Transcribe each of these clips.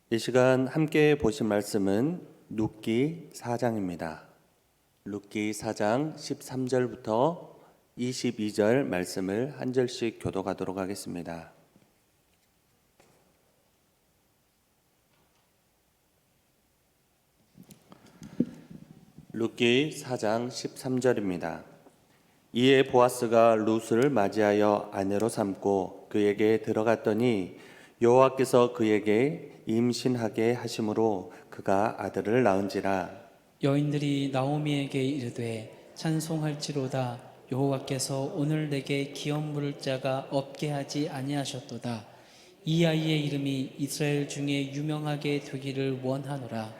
이 시간 함께 보실 말씀은 룻기 4장입니다. 룻기 4장 13절부터 22절 말씀을 한 절씩 교독하도록 하겠습니다. 룻기 4장 13절입니다. 이에 보아스가 룻을 맞이하여 아내로 삼고 그에게 들어갔더니 여호와께서 그에게 임신하게 하심으로 그가 아들을 낳은지라. 여인들이 나오미에게 이르되 찬송할지로다. 여호와께서 오늘 내게 기업 물을 자가 없게 하지 아니하셨도다. 이 아이의 이름이 이스라엘 중에 유명하게 되기를 원하노라.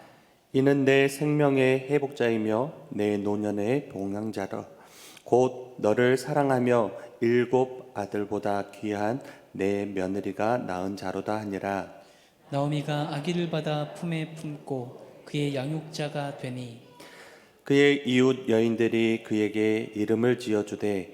이는 내 생명의 회복자이며 내 노년의 동행자라. 곧 너를 사랑하며 7 아들보다 귀한 내 며느리가 낳은 자로다 하니라. 나오미가 아기를 받아 품에 품고 그의 양육자가 되니 그의 이웃 여인들이 그에게 이름을 지어주되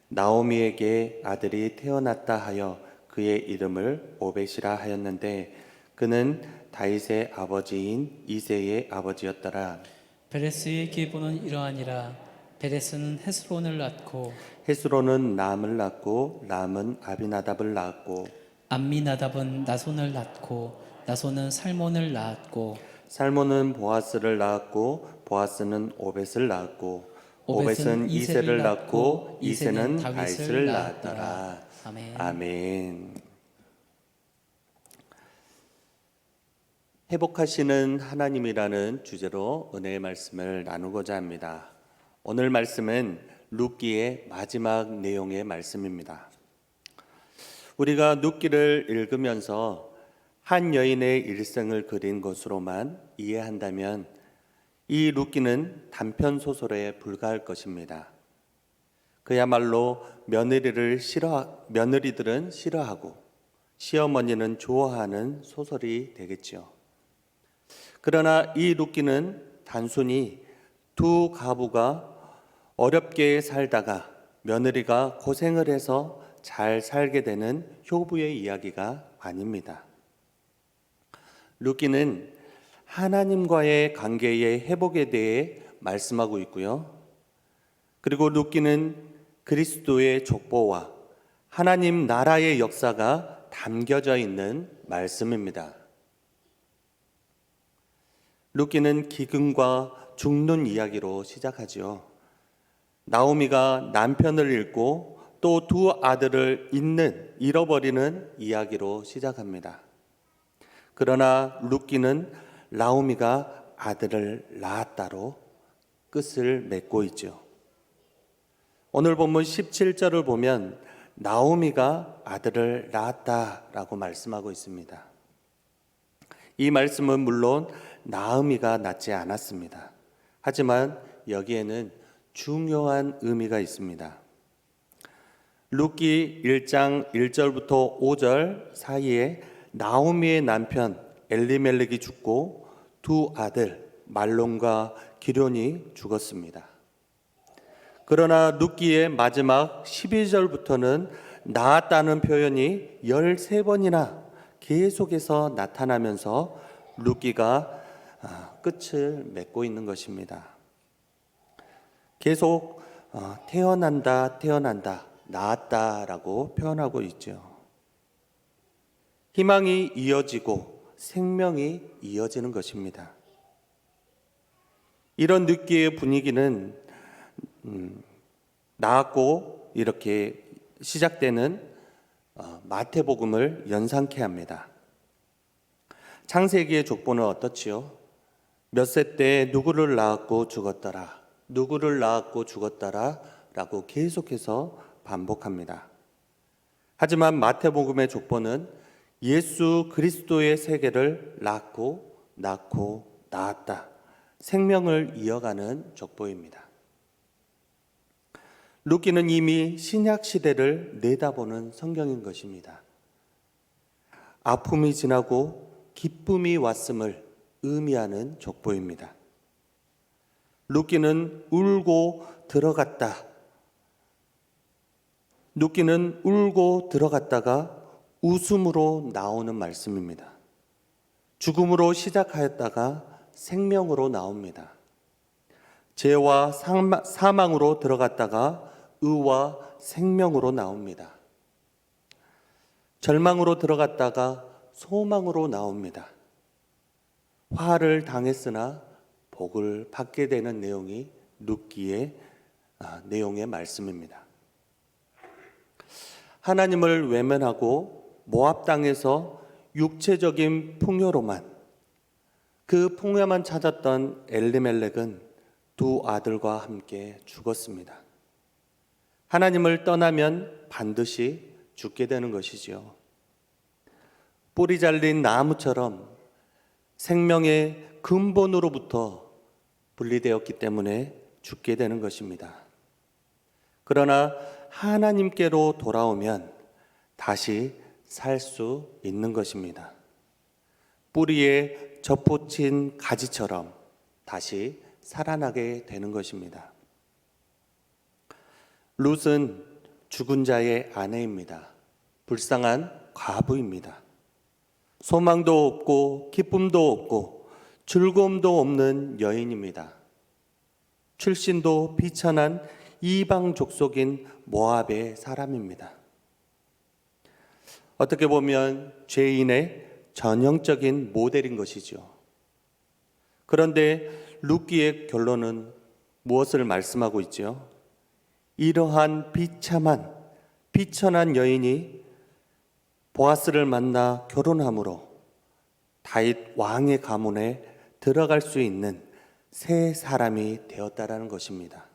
나오미에게 아들이 태어났다 하여 그의 이름을 오벳이라 하였는데 그는 다윗의 아버지인 이새의 아버지였더라. 베레스의 계보는 이러하니라. 베레스는 헤스론을 낳고 헤스론은 람을 낳고 람은 아비나답을 낳았고 암미나답은 나손을 낳고 나손은 살몬을 낳았고 살몬은 보아스를 낳았고 보아스는 오벳을 낳았고 오벳은 오벳은 이새를 낳고 이새는 다윗을 낳았더라. 아멘. 아멘. 회복하시는 하나님이라는 주제로 은혜의 말씀을 나누고자 합니다. 오늘 말씀은 룻기의 마지막 내용의 말씀입니다. 우리가 룻기를 읽으면서 한 여인의 일생을 그린 것으로만 이해한다면 이 룻기는 단편 소설에 불과할 것입니다. 그야말로 며느리들은 싫어하고 시어머니는 좋아하는 소설이 되겠죠. 그러나 이 룻기는 단순히 두 가부가 어렵게 살다가 며느리가 고생을 해서 잘 살게 되는 효부의 이야기가 아닙니다. 룻기는 하나님과의 관계의 회복에 대해 말씀하고 있고요. 그리고 룻기는 그리스도의 족보와 하나님 나라의 역사가 담겨져 있는 말씀입니다. 룻기는 기근과 죽는 이야기로 시작하지요. 나오미가 남편을 잃고 또 두 아들을 잃어버리는 이야기로 시작합니다. 그러나 룻기는 나오미가 아들을 낳았다로 끝을 맺고 있죠. 오늘 본문 17절을 보면 나오미가 아들을 낳았다라고 말씀하고 있습니다. 이 말씀은 물론 나오미가 낳지 않았습니다. 하지만 여기에는 중요한 의미가 있습니다. 룻기 1장 1절부터 5절 사이에 나오미의 남편 엘리멜렉이 죽고 두 아들 말론과 기럯이 죽었습니다. 그러나 룻기의 마지막 12절부터는 낳았다는 표현이 13번이나 계속해서 나타나면서 룻기가 끝을 맺고 있는 것입니다. 계속 태어난다, 낳았다라고 표현하고 있죠. 희망이 이어지고 생명이 이어지는 것입니다. 이런 룻기의 분위기는 낳았고 이렇게 시작되는 마태복음을 연상케 합니다. 창세기의 족보는 어떻지요? 몇 세 때 누구를 낳았고 죽었더라, 누구를 낳았고 죽었더라 라고 계속해서 반복합니다. 하지만 마태복음의 족보는 예수 그리스도의 세계를 낳고 낳았다, 생명을 이어가는 족보입니다. 룻기는 이미 신약 시대를 내다보는 성경인 것입니다. 아픔이 지나고 기쁨이 왔음을 의미하는 족보입니다. 룻기는 울고 들어갔다가 웃음으로 나오는 말씀입니다. 죽음으로 시작하였다가 생명으로 나옵니다. 죄와 사망으로 들어갔다가 의와 생명으로 나옵니다. 절망으로 들어갔다가 소망으로 나옵니다. 화를 당했으나 복을 받게 되는 내용이 룻기의 내용의 말씀입니다. 하나님을 외면하고 모압 땅에서 육체적인 풍요로만, 그 풍요만 찾았던 엘리멜렉은 두 아들과 함께 죽었습니다. 하나님을 떠나면 반드시 죽게 되는 것이지요. 뿌리 잘린 나무처럼 생명의 근본으로부터 분리되었기 때문에 죽게 되는 것입니다. 그러나 하나님께로 돌아오면 다시 살 수 있는 것입니다. 뿌리에 접붙인 가지처럼 다시 살아나게 되는 것입니다. 룻은 죽은 자의 아내입니다. 불쌍한 과부입니다. 소망도 없고 기쁨도 없고 즐거움도 없는 여인입니다. 출신도 비천한 이방 족속인 모압의 사람입니다. 어떻게 보면 죄인의 전형적인 모델인 것이죠. 그런데 룻기의 결론은 무엇을 말씀하고 있죠? 이러한 비천한 여인이 보아스를 만나 결혼함으로 다윗 왕의 가문에 들어갈 수 있는 새 사람이 되었다라는 것입니다.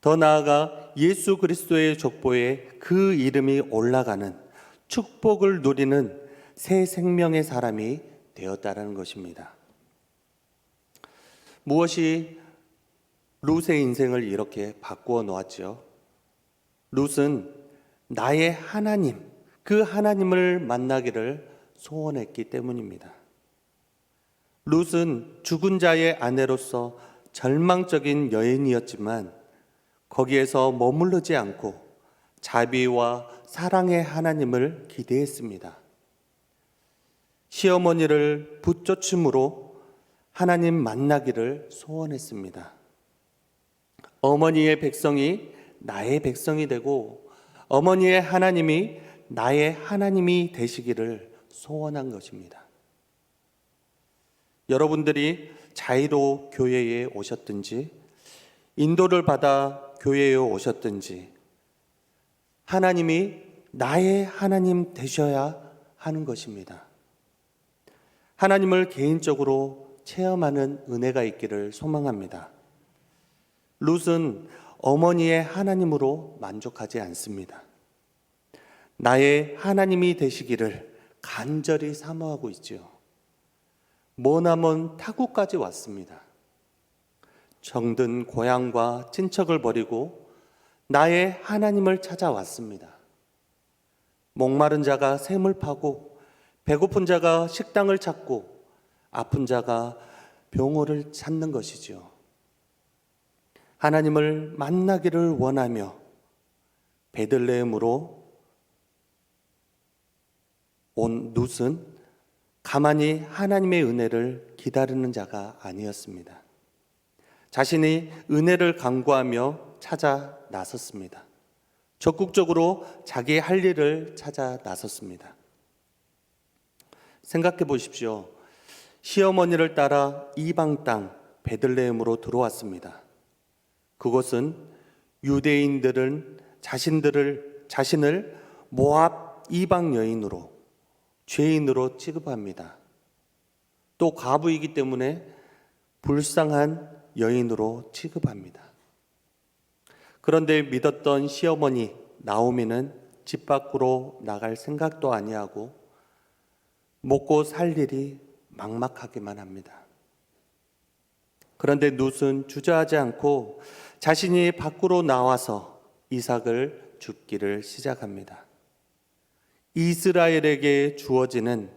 더 나아가 예수 그리스도의 족보에 그 이름이 올라가는 축복을 누리는 새 생명의 사람이 되었다라는 것입니다. 무엇이 룻의 인생을 이렇게 바꾸어 놓았죠? 룻은 나의 하나님, 그 하나님을 만나기를 소원했기 때문입니다. 룻은 죽은 자의 아내로서 절망적인 여인이었지만 거기에서 머무르지 않고 자비와 사랑의 하나님을 기대했습니다. 시어머니를 붙쫓음으로 하나님 만나기를 소원했습니다. 어머니의 백성이 나의 백성이 되고 어머니의 하나님이 나의 하나님이 되시기를 소원한 것입니다. 여러분들이 자유로 교회에 오셨든지 인도를 받아 교회에 오셨든지 하나님이 나의 하나님 되셔야 하는 것입니다. 하나님을 개인적으로 체험하는 은혜가 있기를 소망합니다. 룻은 어머니의 하나님으로 만족하지 않습니다. 나의 하나님이 되시기를 간절히 사모하고 있지요. 머나먼 타국까지 왔습니다. 정든 고향과 친척을 버리고 나의 하나님을 찾아왔습니다. 목마른 자가 샘을 파고 배고픈 자가 식당을 찾고 아픈 자가 병원을 찾는 것이지요. 하나님을 만나기를 원하며 베들레헴으로 온 룻은 가만히 하나님의 은혜를 기다리는 자가 아니었습니다. 자신이 은혜를 간구하며 찾아 나섰습니다. 적극적으로 자기 할 일을 찾아 나섰습니다. 생각해 보십시오. 시어머니를 따라 이방 땅 베들레헴으로 들어왔습니다. 그곳은 유대인들은 자신을 모압 이방 여인으로 죄인으로 취급합니다. 또 과부이기 때문에 불쌍한 여인으로 취급합니다. 그런데 믿었던 시어머니 나오미는 집 밖으로 나갈 생각도 아니하고 먹고 살 일이 막막하기만 합니다. 그런데 룻은 주저하지 않고 자신이 밖으로 나와서 이삭을 줍기를 시작합니다. 이스라엘에게 주어지는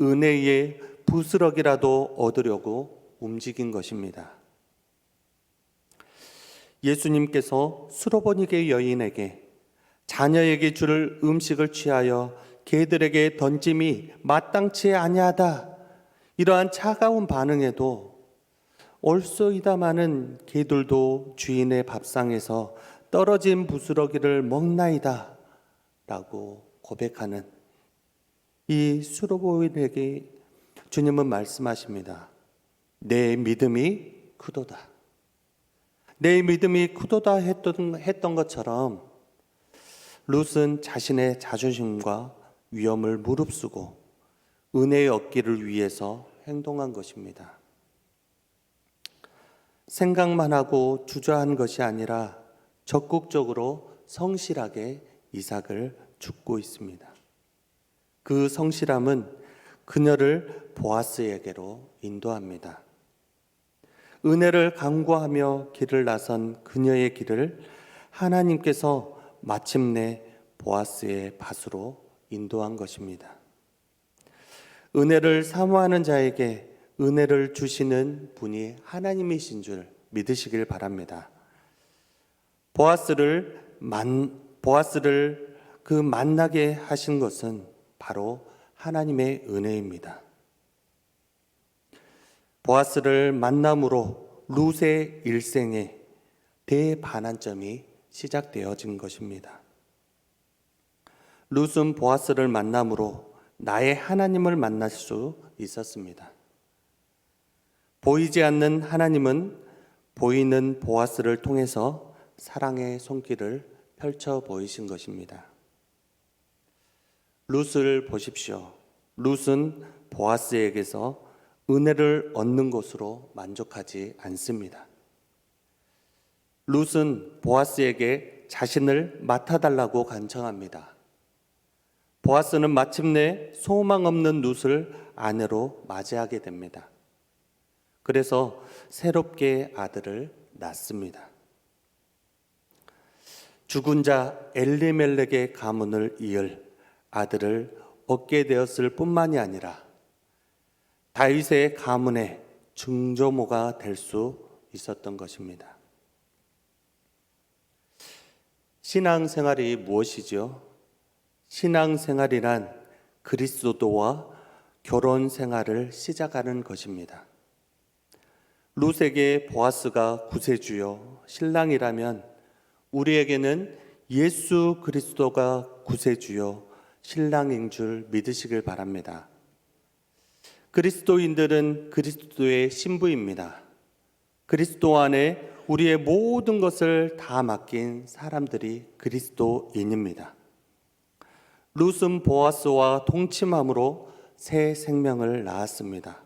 은혜의 부스러기라도 얻으려고 움직인 것입니다. 예수님께서 수로보니게 여인에게 자녀에게 줄 음식을 취하여 개들에게 던짐이 마땅치 아니하다. 이러한 차가운 반응에도 옳소이다마는 개들도 주인의 밥상에서 떨어진 부스러기를 먹나이다 라고 고백하는 이 수로보인에게 주님은 말씀하십니다. 내 믿음이 크도다. 내 믿음이 크도다 했던 것처럼 룻은 자신의 자존심과 위험을 무릅쓰고 은혜의 얻기를 위해서 행동한 것입니다. 생각만 하고 주저한 것이 아니라 적극적으로 성실하게 이삭을 죽고 있습니다. 그 성실함은 그녀를 보아스에게로 인도합니다. 은혜를 간구하며 길을 나선 그녀의 길을 하나님께서 마침내 보아스의 밭으로 인도한 것입니다. 은혜를 사모하는 자에게 은혜를 주시는 분이 하나님이신 줄 믿으시길 바랍니다. 보아스를 그 만나게 하신 것은 바로 하나님의 은혜입니다. 보아스를 만남으로 룻의 일생에 대반환점이 시작되어진 것입니다. 룻은 보아스를 만남으로 나의 하나님을 만날 수 있었습니다. 보이지 않는 하나님은 보이는 보아스를 통해서 사랑의 손길을 펼쳐 보이신 것입니다. 룻을 보십시오. 룻은 보아스에게서 은혜를 얻는 것으로 만족하지 않습니다. 룻은 보아스에게 자신을 맡아달라고 간청합니다. 보아스는 마침내 소망 없는 룻을 아내로 맞이하게 됩니다. 그래서 새롭게 아들을 낳습니다. 죽은 자 엘리멜렉의 가문을 이을 아들을 얻게 되었을 뿐만이 아니라 다윗의 가문의 증조모가 될 수 있었던 것입니다. 신앙생활이 무엇이죠? 신앙생활이란 그리스도와 결혼 생활을 시작하는 것입니다. 룻에게 보아스가 구세주요 신랑이라면 우리에게는 예수 그리스도가 구세주요 신랑인 줄 믿으시길 바랍니다. 그리스도인들은 그리스도의 신부입니다. 그리스도 안에 우리의 모든 것을 다 맡긴 사람들이 그리스도인입니다. 룻은 보아스와 동침함으로 새 생명을 낳았습니다.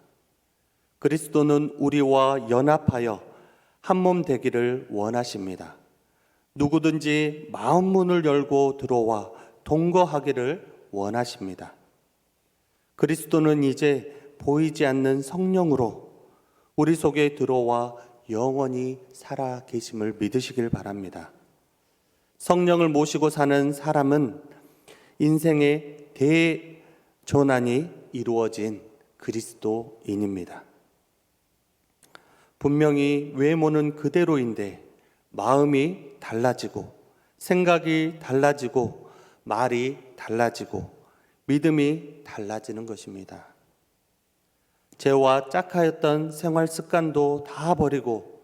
그리스도는 우리와 연합하여 한 몸 되기를 원하십니다. 누구든지 마음 문을 열고 들어와 동거하기를 원하십니다. 그리스도는 이제 보이지 않는 성령으로 우리 속에 들어와 영원히 살아 계심을 믿으시길 바랍니다. 성령을 모시고 사는 사람은 인생의 대전환이 이루어진 그리스도인입니다. 분명히 외모는 그대로인데 마음이 달라지고 생각이 달라지고 말이 달라지고 믿음이 달라지는 것입니다. 죄와 짝하였던 생활 습관도 다 버리고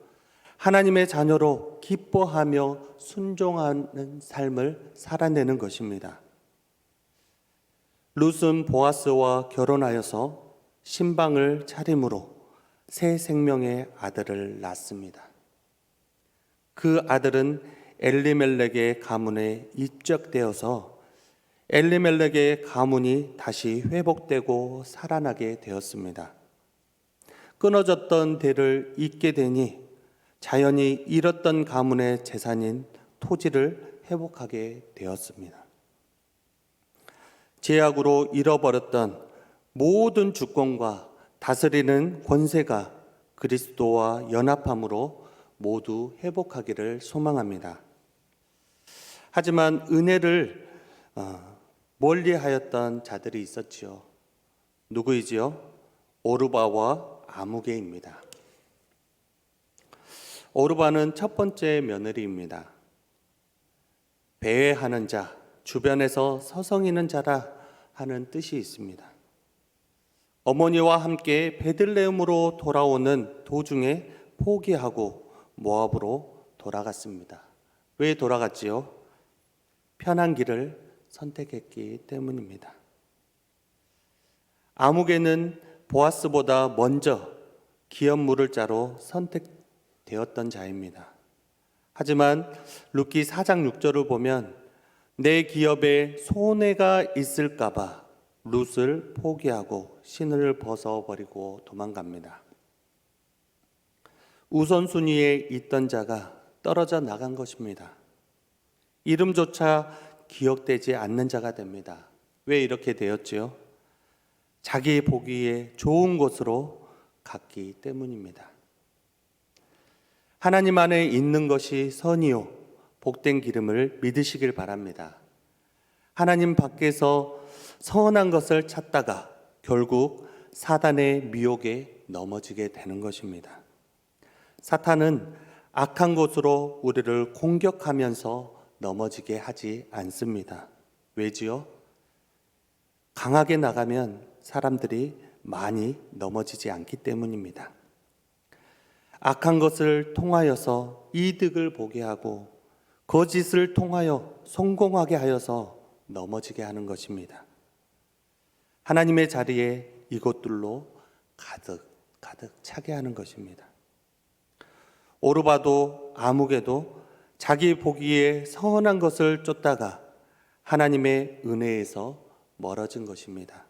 하나님의 자녀로 기뻐하며 순종하는 삶을 살아내는 것입니다. 룻은 보아스와 결혼하여서 신방을 차림으로 새 생명의 아들을 낳습니다. 그 아들은 엘리멜렉의 가문에 입적되어서 엘리멜렉의 가문이 다시 회복되고 살아나게 되었습니다. 끊어졌던 대를 잇게 되니 자연히 잃었던 가문의 재산인 토지를 회복하게 되었습니다. 제약으로 잃어버렸던 모든 주권과 다스리는 권세가 그리스도와 연합함으로 모두 회복하기를 소망합니다. 하지만 은혜를 멀리하였던 자들이 있었지요. 누구이지요? 오르바와 아무개입니다. 오르바는 첫 번째 며느리입니다. 배회하는 자, 주변에서 서성이는 자라 하는 뜻이 있습니다. 어머니와 함께 베들레헴으로 돌아오는 도중에 포기하고 모압으로 돌아갔습니다. 왜 돌아갔지요? 편한 길을 선택했기 때문입니다. 아무개는 보아스보다 먼저 기업 물을 자로 선택되었던 자입니다. 하지만 룻기 4장 6절을 보면 내 기업에 손해가 있을까봐 룻을 포기하고 신을 벗어버리고 도망갑니다. 우선순위에 있던 자가 떨어져 나간 것입니다. 이름조차 기억되지 않는 자가 됩니다. 왜 이렇게 되었지요? 자기 보기에 좋은 곳으로 갔기 때문입니다. 하나님 안에 있는 것이 선이요 복된 기름을 믿으시길 바랍니다. 하나님 밖에서 선한 것을 찾다가 결국 사단의 미혹에 넘어지게 되는 것입니다. 사탄은 악한 것으로 우리를 공격하면서 넘어지게 하지 않습니다. 왜지요? 강하게 나가면 사람들이 많이 넘어지지 않기 때문입니다. 악한 것을 통하여서 이득을 보게 하고 거짓을 통하여 성공하게 하여서 넘어지게 하는 것입니다. 하나님의 자리에 이것들로 가득 차게 하는 것입니다. 오르바도 아무개도 자기 보기에 선한 것을 쫓다가 하나님의 은혜에서 멀어진 것입니다.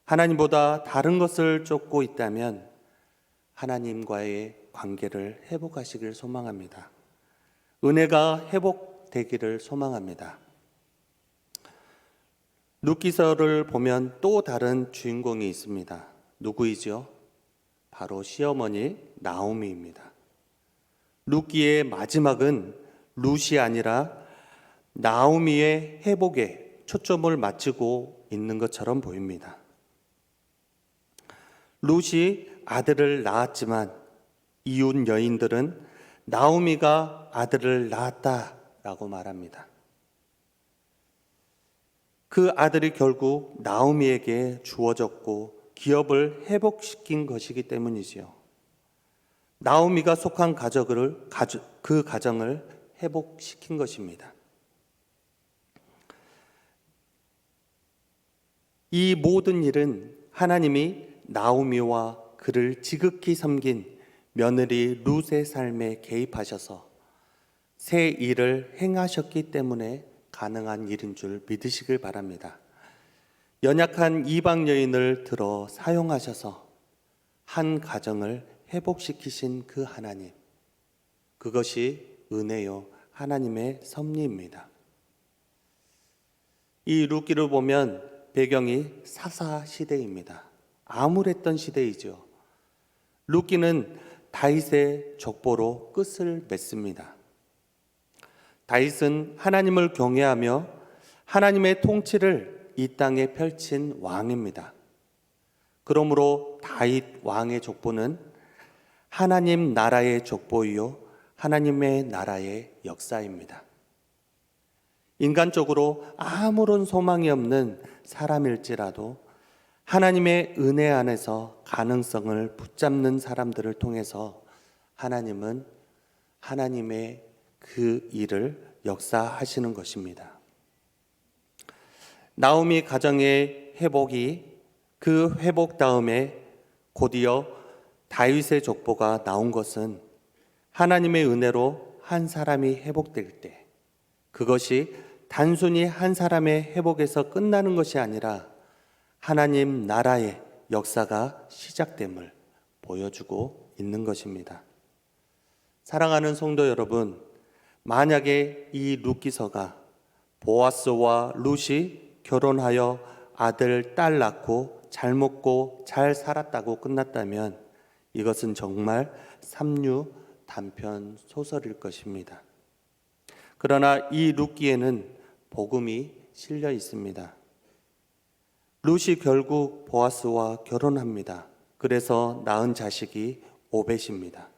하나님보다 다른 것을 쫓고 있다면 하나님과의 관계를 회복하시길 소망합니다. 은혜가 회복되기를 소망합니다. 룻기서를 보면 또 다른 주인공이 있습니다. 누구이죠? 바로 시어머니 나오미입니다. 룻기의 마지막은 룻이 아니라 나오미의 회복에 초점을 맞추고 있는 것처럼 보입니다. 룻이 아들을 낳았지만 이웃 여인들은 나오미가 아들을 낳았다라고 말합니다. 그 아들이 결국 나오미에게 주어졌고 기업을 회복시킨 것이기 때문이지요. 나오미가 속한 그 가정을 회복시킨 것입니다. 이 모든 일은 하나님이 나오미와 그를 지극히 섬긴 며느리 룻의 삶에 개입하셔서 새 일을 행하셨기 때문에 가능한 일인 줄 믿으시길 바랍니다. 연약한 이방 여인을 들어 사용하셔서 한 가정을 회복시키신 그 하나님, 그것이 은혜요 하나님의 섭리입니다. 이 룻기를 보면 배경이 사사 시대입니다. 암울했던 시대이죠. 룻기는 다윗의 족보로 끝을 맺습니다. 다윗은 하나님을 경외하며 하나님의 통치를 이 땅에 펼친 왕입니다. 그러므로 다윗 왕의 족보는 하나님 나라의 족보이요 하나님의 나라의 역사입니다. 인간적으로 아무런 소망이 없는 사람일지라도 하나님의 은혜 안에서 가능성을 붙잡는 사람들을 통해서 하나님은 하나님의 그 일을 역사하시는 것입니다. 나오미 가정의 회복이 그 회복 다음에 곧이어 다윗의 족보가 나온 것은 하나님의 은혜로 한 사람이 회복될 때 그것이 단순히 한 사람의 회복에서 끝나는 것이 아니라 하나님 나라의 역사가 시작됨을 보여주고 있는 것입니다. 사랑하는 성도 여러분, 만약에 이 룻기서가 보아스와 룻이 결혼하여 아들, 딸 낳고 잘 먹고 잘 살았다고 끝났다면 이것은 정말 삼류 단편 소설일 것입니다. 그러나 이 룻기에는 복음이 실려 있습니다. 룻이 결국 보아스와 결혼합니다. 그래서 낳은 자식이 오벳입니다.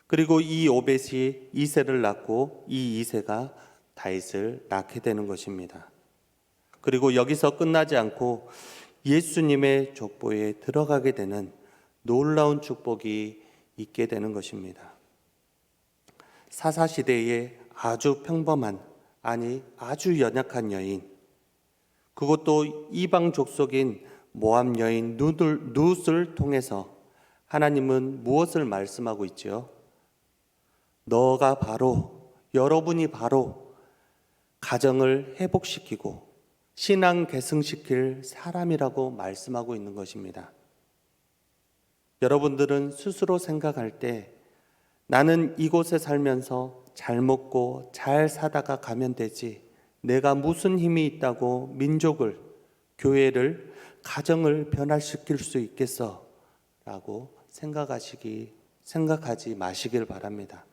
그리고 이 오벳이 이새를 낳고 이 이새가 다윗을 낳게 되는 것입니다. 그리고 여기서 끝나지 않고 예수님의 족보에 들어가게 되는 놀라운 축복이 있게 되는 것입니다. 사사시대에 아주 평범한, 아니 아주 연약한 여인, 그것도 이방 족속인 모압 여인 룻을 통해서 하나님은 무엇을 말씀하고 있죠? 너가 바로, 여러분이 바로 가정을 회복시키고 신앙 계승시킬 사람이라고 말씀하고 있는 것입니다. 여러분들은 스스로 생각할 때 나는 이곳에 살면서 잘 먹고 잘 사다가 가면 되지, 내가 무슨 힘이 있다고 민족을, 교회를, 가정을 변화시킬 수 있겠어? 라고 생각하지 마시길 바랍니다.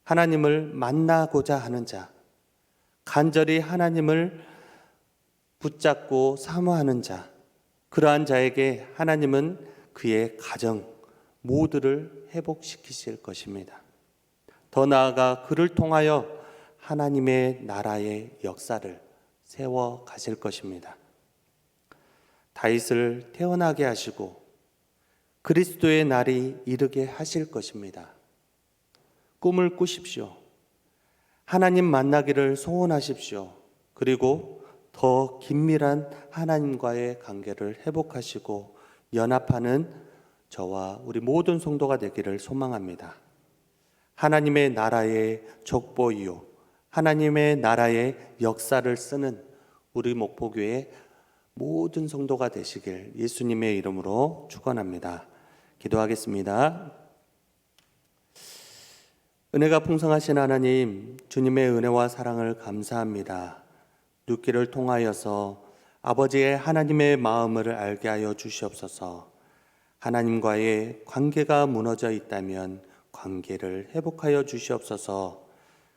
하나님을 만나고자 하는 자, 간절히 하나님을 붙잡고 사모하는 자, 그러한 자에게 하나님은 그의 가정 모두를 회복시키실 것입니다. 더 나아가 그를 통하여 하나님의 나라의 역사를 세워 가실 것입니다. 다윗을 태어나게 하시고 그리스도의 날이 이르게 하실 것입니다. 꿈을 꾸십시오. 하나님 만나기를 소원하십시오. 그리고 더 긴밀한 하나님과의 관계를 회복하시고 연합하는 저와 우리 모든 성도가 되기를 소망합니다. 하나님의 나라의 족보이요, 하나님의 나라의 역사를 쓰는 우리 목포교회 모든 성도가 되시길 예수님의 이름으로 축원합니다. 기도하겠습니다. 은혜가 풍성하신 하나님, 주님의 은혜와 사랑을 감사합니다. 룻기를 통하여서 아버지의 하나님의 마음을 알게 하여 주시옵소서. 하나님과의 관계가 무너져 있다면 관계를 회복하여 주시옵소서.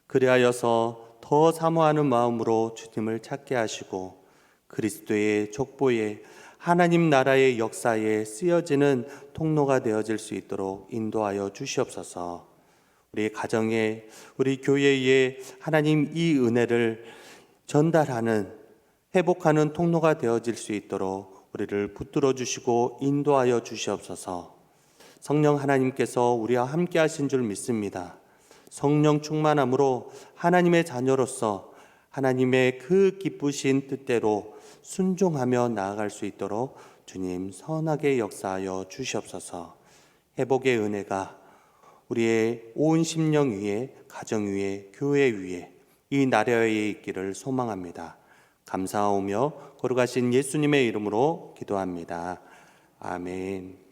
그리하여서 더 사모하는 마음으로 주님을 찾게 하시고 그리스도의 족보에 하나님 나라의 역사에 쓰여지는 통로가 되어질 수 있도록 인도하여 주시옵소서. 우리 가정에, 우리 교회에 하나님 이 은혜를 전달하는, 회복하는 통로가 되어질 수 있도록 우리를 붙들어 주시고 인도하여 주시옵소서. 성령 하나님께서 우리와 함께 하신 줄 믿습니다. 성령 충만함으로 하나님의 자녀로서 하나님의 그 기쁘신 뜻대로 순종하며 나아갈 수 있도록 주님 선하게 역사하여 주시옵소서. 회복의 은혜가 우리의 온 심령 위에, 가정 위에, 교회 위에, 이 나라에 있기를 소망합니다. 감사하오며 거룩하신 예수님의 이름으로 기도합니다. 아멘.